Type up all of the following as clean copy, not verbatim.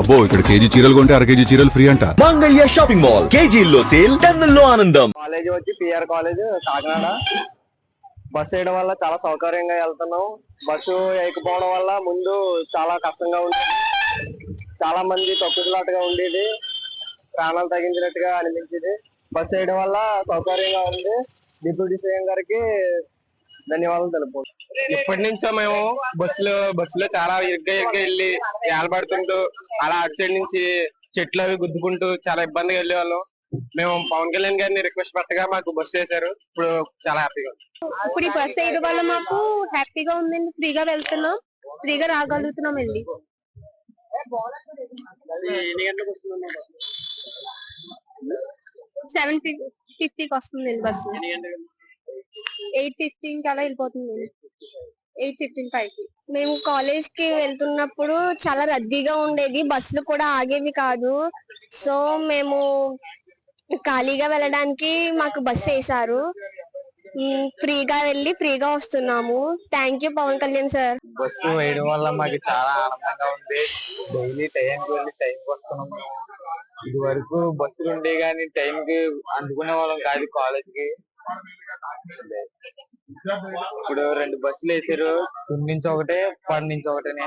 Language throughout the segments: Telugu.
అబ్బో ఇక్కడ కేజీ చీరలు కొంటే అర కేజీ చీరలు ఫ్రీ అంట. మంగళ్య షాపింగ్ మాల్ కేజీల్లో సేల్, టన్నుల్లో ఆనందం. కాలేజ్ వచ్చి పిఆర్ కాలేజ్ కాకినాడ. బస్సు వేయడం వల్ల చాలా సౌకర్యంగా వెళ్తున్నాం. బస్సు వేయకపోవడం వల్ల ముందు చాలా కష్టంగా ఉండేది, చాలా మంది తొక్కులాటగా ఉండేది, ప్రాణాలు తగ్గించినట్టుగా అనిపించేది. బస్సు వేయడం వల్ల సౌకర్యంగా ఉంది. డిప్యూటీ సీఎం గారికి ధన్యవాదాలు తెలుపుకుంటాం. ఇప్పటి నుంచో మేము బస్సులో చాలా ఇరుగ్గా వెళ్ళి ఏలబడుతుంటూ అలా అటు సైడ్ నుంచి చెట్లు అవి గుద్దుకుంటూ చాలా ఇబ్బందిగా వెళ్ళేవాళ్ళం. మేము పవన్ కళ్యాణ్ గారిని రిక్వెస్ట్ పెట్టగా మాకు బస్సు వేశారు. ఇప్పుడు చాలా హ్యాపీగా ఉంది. ఇప్పుడు ఈ బస్ వేయడం వల్ల మాకు హ్యాపీగా ఉందండి. ఫ్రీగా వెళ్తున్నాం, ఫ్రీగా రాగలుగుతున్నాం అండి. 7:50కి వస్తుందండి బస్సు. 8:15 కి అలా వెళ్ళిపోతుంది. 8:15 మేము కాలేజ్ కి వెళ్తున్నప్పుడు చాలా రద్దీగా ఉండేది, బస్సులు కూడా ఆగేవి కాదు. సో మేము ఖాళీగా వెళ్ళడానికి మాకు బస్సు వేసారు. ఫ్రీగా వెళ్ళి ఫ్రీగా వస్తున్నాము. Thank you Pawan Kalyan sir. Bus వేయడం వల్ల మాకు చాలా ఆనందంగా ఉంది. డైలీ టైంకి వెళ్ళి టైంకి వస్తున్నాము. ఇది వరకు బస్సులు ఉండే గానీ టైంకి అందుకునే వాళ్ళం కాదు కాలేజ్ కి. ఇప్పుడు 2 బస్సులు వేసారు, తుని నుంచి ఒకటే, ఉప్పాడు నుంచి ఒకటేనే.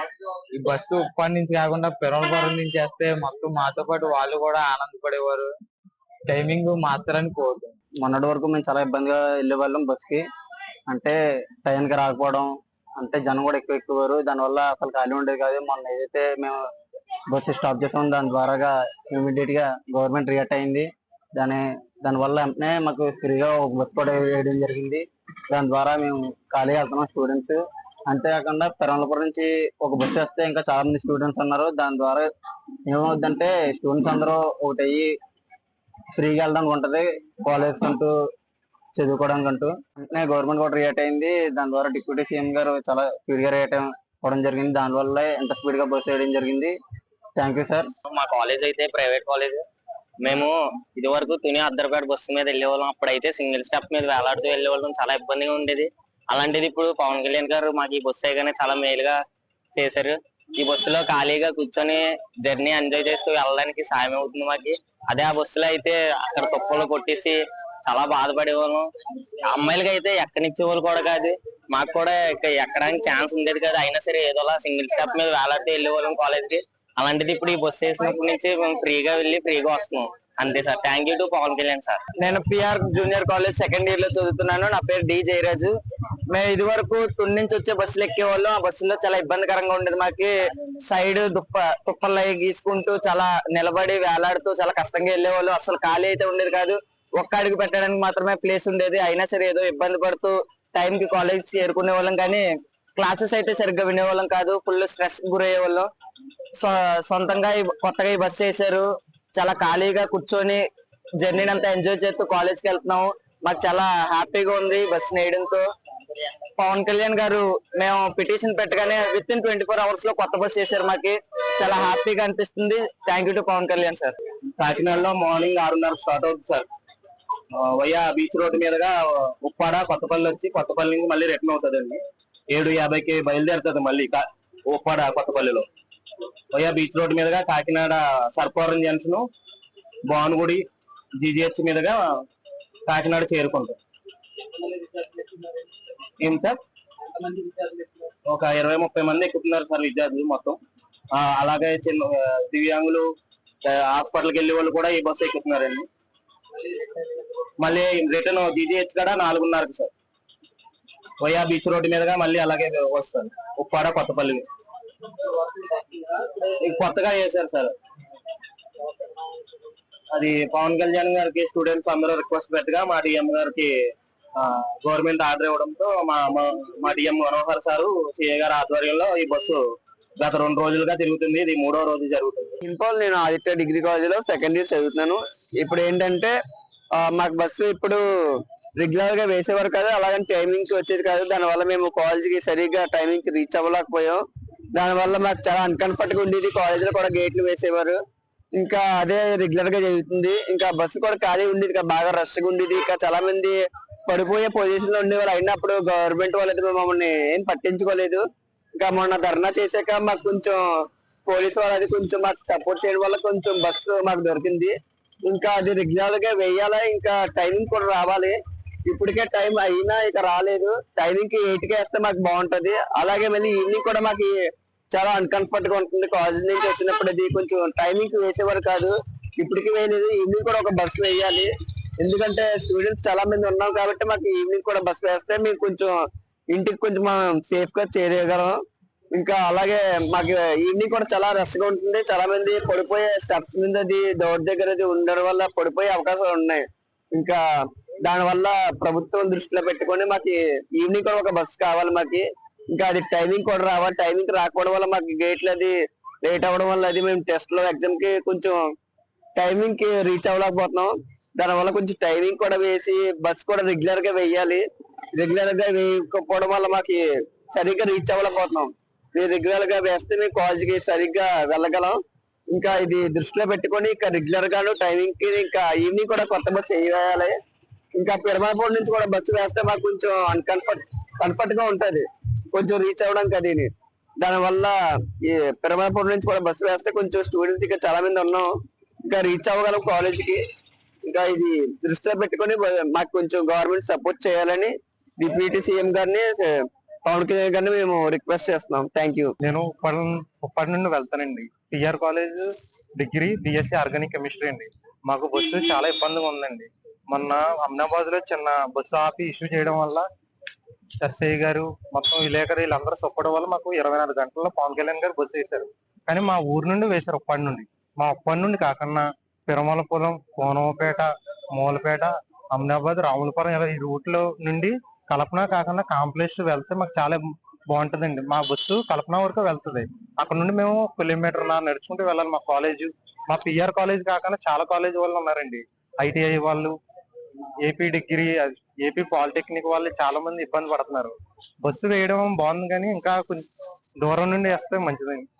ఈ బస్సు ఉప్పాడు నుంచి కాకుండా పెరవలపురం నుంచి వేస్తే మొత్తం మాతో పాటు వాళ్ళు కూడా ఆనందపడేవారు. టైమింగ్ మార్చాలని కోరుతాం. మొన్నటి వరకు మేము చాలా ఇబ్బందిగా వెళ్లే వాళ్ళం బస్ కి. అంటే టైంకి రాకపోవడం, అంటే జనం కూడా ఎక్కువవారు. దానివల్ల అసలు ఖాళీ ఉండేది కాదు. మొన్న ఏదైతే మేము బస్సు స్టాప్ చేసాం, దాని ద్వారా ఇమీడియట్ గా గవర్నమెంట్ రియాక్ట్ అయింది. దానివల్ల వెంటనే మాకు ఫ్రీగా ఒక బస్సు కూడా వేయడం జరిగింది. దాని ద్వారా మేము ఖాళీ వెళ్తున్నాం స్టూడెంట్స్. అంతేకాకుండా పెరవలపురం నుంచి ఒక బస్సు వేస్తే ఇంకా చాలా మంది స్టూడెంట్స్ ఉన్నారు. దాని ద్వారా ఏమవుద్దంటే స్టూడెంట్స్ అందరూ ఒకటి అయ్యి ఫ్రీగా వెళ్ళడానికి ఉంటది, కాలేజ్ కంటూ చదువుకోవడానికి అంటూ. వెంటనే గవర్నమెంట్ కూడా రియాక్ట్ అయింది. దాని ద్వారా డిప్యూటీ సీఎం గారు చాలా స్పీడ్ గా రియాక్ట్ అవ్వడం జరిగింది. దానివల్ల ఎంత స్పీడ్ గా బస్సు వేయడం జరిగింది. Thank you sir. మా కాలేజ్ అయితే ప్రైవేట్ కాలేజ్. మేము ఇది వరకు తుని అద్దరపేట బస్సు మీద వెళ్ళేవాళ్ళం. అప్పుడైతే సింగిల్ స్టాప్ మీద వేలాడుతూ వెళ్ళేవాళ్ళం, చాలా ఇబ్బందిగా ఉండేది. అలాంటిది ఇప్పుడు పవన్ కళ్యాణ్ గారు మాకు ఈ బస్సు అయ్యగానే చాలా మేలుగా చేశారు. ఈ బస్సులో ఖాళీగా కూర్చొని జర్నీ ఎంజాయ్ చేస్తూ వెళ్ళడానికి సాయం అవుతుంది మాకు. అదే ఆ బస్సులో అయితే అక్కడ తుప్పలు కొట్టేసి చాలా బాధపడేవాళ్ళం. అమ్మాయిలకి అయితే ఎక్కనిచ్చేవాళ్ళు కూడా కాదు, మాకు కూడా ఎక్కడానికి ఛాన్స్ ఉండేది కాదు. అయినా సరే ఏదోలా సింగిల్ స్టాప్ మీద వేలాడితే వెళ్ళేవాళ్ళం కాలేజ్ కి. అలాంటిది ఇప్పుడు ఈ బస్సు వేసినప్పటి నుంచి మేము ఫ్రీగా వెళ్ళి ఫ్రీగా వస్తున్నాం. అంతే sir. Thank you to Pawan Kalyan sir. నేను PR junior college second year లో చదువుతున్నాను. నా పేరు డి జయరాజు. మేము ఇది వరకు తుని నుంచి వచ్చే బస్సులు ఎక్కేవాళ్ళం. ఆ బస్సులో చాలా ఇబ్బందికరంగా ఉండేది. మాకి సైడ్ తుప్పలు గీసుకుంటూ చాలా నిలబడి వేలాడుతూ చాలా కష్టంగా వెళ్ళేవాళ్ళు. అసలు ఖాళీ అయితే ఉండేది కాదు. ఒక్క అడుగు పెట్టడానికి మాత్రమే ప్లేస్ ఉండేది. అయినా సరే ఏదో ఇబ్బంది పడుతూ టైం కి కాలేజ్ చేరుకునే వాళ్ళం, కానీ క్లాసెస్ అయితే సరిగ్గా వినేవాళ్ళం కాదు. ఫుల్ స్ట్రెస్ గురయ్యే వాళ్ళం. సొంతంగా కొత్తగా ఈ బస్సు వేసారు. చాలా ఖాళీగా కూర్చొని జర్నీని అంతా ఎంజాయ్ చేస్తూ కాలేజ్కి వెళ్తున్నాము. మాకు చాలా హ్యాపీగా ఉంది బస్సు వేయడంతో. పవన్ కళ్యాణ్ గారు మేము పిటిషన్ పెట్టగానే విత్ ఇన్ 24 hours లో కొత్త బస్సు వేసారు. మాకి చాలా హ్యాపీగా అనిపిస్తుంది. Thank you to Pawan Kalyan sir. కాకినాడలో మార్నింగ్ 6:30 స్టార్ట్ అవుతుంది సార్. వయ్యా బీచ్ రోడ్డు మీదుగా ఉప్పాడ కొత్తపల్లి వచ్చి కొత్తపల్లి నుంచి మళ్ళీ రిటర్న్ అవుతుందండి. 7:50కి బయలుదేరుతుంది మళ్ళీ ఉప్పాడ కొత్తపల్లిలో. వయ్యా బీచ్ రోడ్డు మీదుగా కాకినాడ సర్పవరం జంక్షన్, భానుగుడి, జీజీహెచ్ మీదుగా కాకినాడ చేరుకుంటాం. ఏం సార్, ఒక 20-30 మంది ఎక్కుతున్నారు సార్ విద్యార్థులు మొత్తం. అలాగే చిన్న దివ్యాంగులు, హాస్పిటల్కి వెళ్ళే వాళ్ళు కూడా ఈ బస్సు ఎక్కుతున్నారండి. మళ్ళీ రిటర్న్ జీజీహెచ్ కూడా 4:30కి సార్. వయ్యా బీచ్ రోడ్డు మీదుగా మళ్ళీ అలాగే వస్తారు ఉప్పాడ కొత్తపల్లి. కొత్తగా చేశారు సార్. అది పవన్ కళ్యాణ్ గారికి స్టూడెంట్స్ అందరూ రిక్వెస్ట్ పెట్టగా మా డిఎం గారికి గవర్నమెంట్ ఆర్డర్ ఇవ్వడంతో మా డిఎం మనోహర్ సారు సిఏ గారి ఆధ్వర్యంలో ఈ బస్సు గత 2 రోజులుగా తిరుగుతుంది. ఇది 3వ రోజు జరుగుతుంది. సింపుల్. నేను ఆదిత్య డిగ్రీ కాలేజ్ లో సెకండ్ ఇయర్ చదువుతున్నాను. ఇప్పుడు ఏంటంటే మాకు బస్సు ఇప్పుడు రెగ్యులర్ గా వేసేవారు కాదు, అలాగని టైమింగ్ కి వచ్చేది కాదు. దానివల్ల మేము కాలేజ్ కి సరిగ్గా టైమింగ్ కి రీచ్ అవ్వలేకపోయాం. దానివల్ల మాకు చాలా అన్కంఫర్ట్ గా ఉండేది. కాలేజ్ లో కూడా గేట్లు వేసేవారు. ఇంకా అదే రెగ్యులర్ గా జరుగుతుంది. ఇంకా బస్సు కూడా ఖాళీ ఉండేది, బాగా రష్ గా ఉండేది. ఇంకా చాలా మంది పడిపోయే పొజిషన్ లో ఉండేవారు. అయినప్పుడు గవర్నమెంట్ వాళ్ళైతే మమ్మల్ని ఏం పట్టించుకోలేదు. ఇంకా మొన్న ధర్నా చేశాక మాకు కొంచెం పోలీసు వాళ్ళు అది కొంచెం మాకు సపోర్ట్ చేయడం వల్ల కొంచెం బస్సు మాకు దొరికింది. ఇంకా అది రెగ్యులర్ గా వేయాలా, ఇంకా టైమింగ్ కూడా రావాలి. ఇప్పటికే టైం అయినా ఇక రాలేదు. టైమింగ్ కి 8 కి వేస్తే మాకు బాగుంటది. అలాగే మళ్ళీ ఈవినింగ్ కూడా మాకు చాలా అన్కంఫర్ట్ గా ఉంటుంది. కాలేజ్ నుంచి వచ్చినప్పుడు అది కొంచెం టైమింగ్ కి వేసేవారు కాదు, ఇప్పటికి వేయలేదు. ఈవినింగ్ కూడా ఒక బస్సు వేయాలి, ఎందుకంటే స్టూడెంట్స్ చాలా మంది ఉన్నాం కాబట్టి మాకు ఈవినింగ్ కూడా బస్సు వేస్తే మేము కొంచెం ఇంటికి కొంచెం సేఫ్ గా చేరేయగలం. ఇంకా అలాగే మాకు ఈవినింగ్ కూడా చాలా రష్ గా ఉంటుంది. చాలా మంది పడిపోయే స్టెప్స్ మీద డోర్ దగ్గర ఉండడం వల్ల పడిపోయే అవకాశాలు ఉన్నాయి. ఇంకా దాని వల్ల ప్రభుత్వం దృష్టిలో పెట్టుకొని మాకు ఈవినింగ్ కూడా ఒక బస్సు కావాలి మాకు. ఇంకా అది టైమింగ్ కూడా రావాలి. టైమింగ్ రాకపోవడం వల్ల మాకు గేట్లు అది లేట్ అవ్వడం వల్ల అది మేము టెస్ట్ లో ఎగ్జామ్ కి కొంచెం టైమింగ్ కి రీచ్ అవ్వలేకపోతున్నాం. దాని వల్ల కొంచెం టైమింగ్ కూడా వేసి బస్ కూడా రెగ్యులర్ గా వేయాలి. రెగ్యులర్ గా వేయకపోవడం వల్ల మాకు సరిగ్గా రీచ్ అవ్వలేకపోతున్నాం. రెగ్యులర్ గా వేస్తే మేము కాలేజ్ కి సరిగ్గా వెళ్ళగలం. ఇంకా ఇది దృష్టిలో పెట్టుకొని ఇంకా రెగ్యులర్ గాను టైమింగ్ కి ఇంకా ఈవినింగ్ కూడా కొత్త బస్సు వేయాలి. ఇంకా పెరమాపూర్ నుంచి కూడా బస్సు వేస్తే మాకు కొంచెం కంఫర్ట్ గా ఉంటది కొంచెం రీచ్ అవ్వడానికి. అది దాని వల్ల ఈ పెరమాపూర్ నుంచి కూడా బస్సు వేస్తే కొంచెం స్టూడెంట్స్ ఇంకా చాలా మంది ఉన్నాం, ఇంకా రీచ్ అవ్వగలం కాలేజ్ కి. ఇంకా ఇది దృష్టిలో పెట్టుకొని మాకు కొంచెం గవర్నమెంట్ సపోర్ట్ చేయాలని డిప్యూటీ సీఎం గారిని, పవన్ కళ్యాణ్ గారిని మేము రిక్వెస్ట్ చేస్తున్నాం. Thank you. నేను ఉప్పటి నుండి వెళ్తానండి. TR college degree BSc organic chemistry అండి. మాకు బస్సు చాలా ఇబ్బందిగా ఉందండి. మొన్న అహ్మదాబాద్ లో చిన్న బస్సు ఆపి ఇష్యూ చేయడం వల్ల ఎస్ఐ గారు మొత్తం విలేకరు వీళ్ళందరూ సపోర్ట్ వల్ల మాకు 24 గంటల్లో పవన్ కళ్యాణ్ గారు బస్సు వేశారు. కానీ మా ఊరు నుండి వేశారు ఉప్పటి నుండి. మా ఉప్పటి నుండి కాకుండా పెరమలపురం, కోనవపేట, మూలపేట, అహ్మదాబాద్, రాములపురం ఇలా ఈ రూట్ లో నుండి కల్పన కాకుండా కాంప్లెక్స్ వెళ్తే మాకు చాలా బాగుంటదండి. మా బస్సు కల్పన వరకు వెళ్తుంది. అక్కడ నుండి మేము కిలోమీటర్ నడుచుకుంటూ వెళ్ళాలి. మా కాలేజ్, మా పిఆర్ కాలేజ్ కాకుండా చాలా కాలేజ్ వాళ్ళు ఉన్నారండి. ఐటీఐ వాళ్ళు, ఏపీ డిగ్రీ, ఏపీ పాలిటెక్నిక్ వాళ్ళు చాలా మంది ఇబ్బంది పడుతున్నారు. బస్సు వేయడం బాగుంది కానీ ఇంకా కొంచెం దూరం నుండి వేస్తే మంచిదండి.